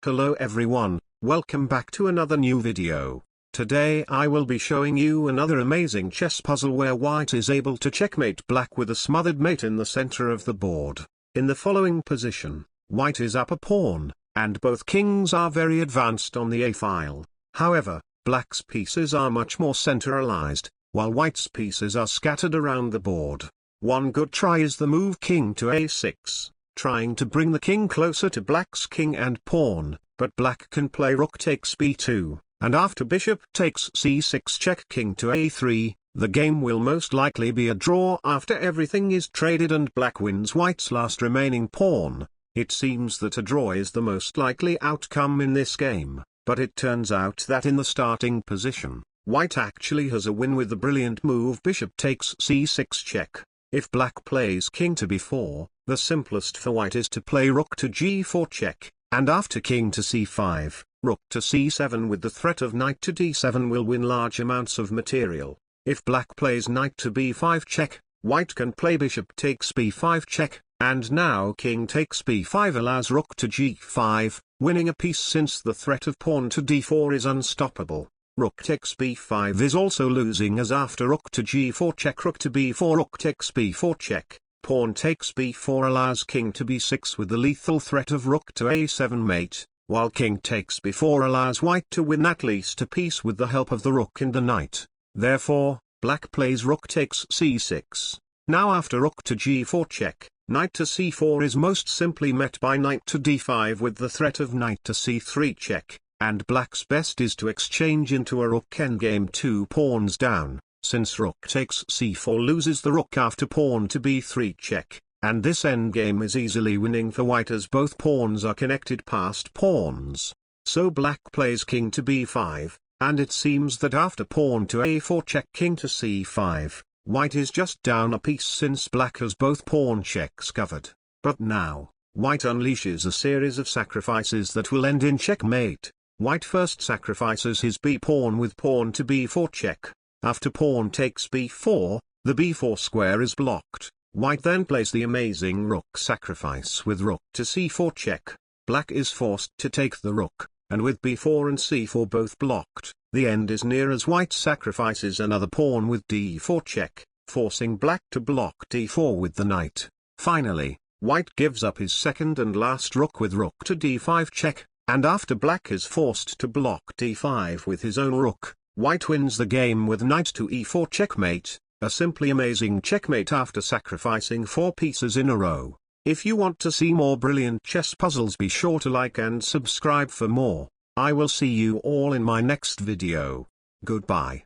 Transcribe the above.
Hello everyone, welcome back to another new video. Today I will be showing you another amazing chess puzzle where white is able to checkmate black with a smothered mate in the center of the board. In the following position, white is up a pawn, and both kings are very advanced on the a file. However, black's pieces are much more centralized, while white's pieces are scattered around the board. One good try is the move king to a6. Trying to bring the king closer to black's king and pawn, but black can play rook takes b2, and after bishop takes c6 check king to a3, the game will most likely be a draw after everything is traded and black wins white's last remaining pawn. It seems that a draw is the most likely outcome in this game, but it turns out that in the starting position, white actually has a win with the brilliant move bishop takes c6 check. If black plays king to b4, the simplest for white is to play rook to g4 check, and after king to c5, rook to c7 with the threat of knight to d7 will win large amounts of material. If black plays knight to b5 check, white can play bishop takes b5 check, and now king takes b5 allows rook to g5, winning a piece since the threat of pawn to d4 is unstoppable. Rook takes b5 is also losing as after rook to g4 check rook to b4 rook takes b4 check, pawn takes b4 allows king to b6 with the lethal threat of rook to a7 mate, while king takes b4 allows white to win at least a piece with the help of the rook and the knight. Therefore, black plays rook takes c6. Now after rook to g4 check, knight to c4 is most simply met by knight to d5 with the threat of knight to c3 check. And black's best is to exchange into a rook endgame 2 pawns down, since rook takes c4 loses the rook after pawn to b3 check, and this endgame is easily winning for white as both pawns are connected past pawns. So black plays king to b5, and it seems that after pawn to a4 check king to c5, white is just down a piece since black has both pawn checks covered. But now, white unleashes a series of sacrifices that will end in checkmate. White first sacrifices his b-pawn with pawn to b4 check. After pawn takes b4, the b4 square is blocked. White then plays the amazing rook sacrifice with rook to c4 check. Black is forced to take the rook, and with b4 and c4 both blocked, the end is near as white sacrifices another pawn with d4 check, forcing black to block d4 with the knight. Finally, white gives up his second and last rook with rook to d5 check. And after black is forced to block d5 with his own rook, white wins the game with knight to e4 checkmate, a simply amazing checkmate after sacrificing 4 pieces in a row. If you want to see more brilliant chess puzzles, be sure to like and subscribe for more. I will see you all in my next video. Goodbye.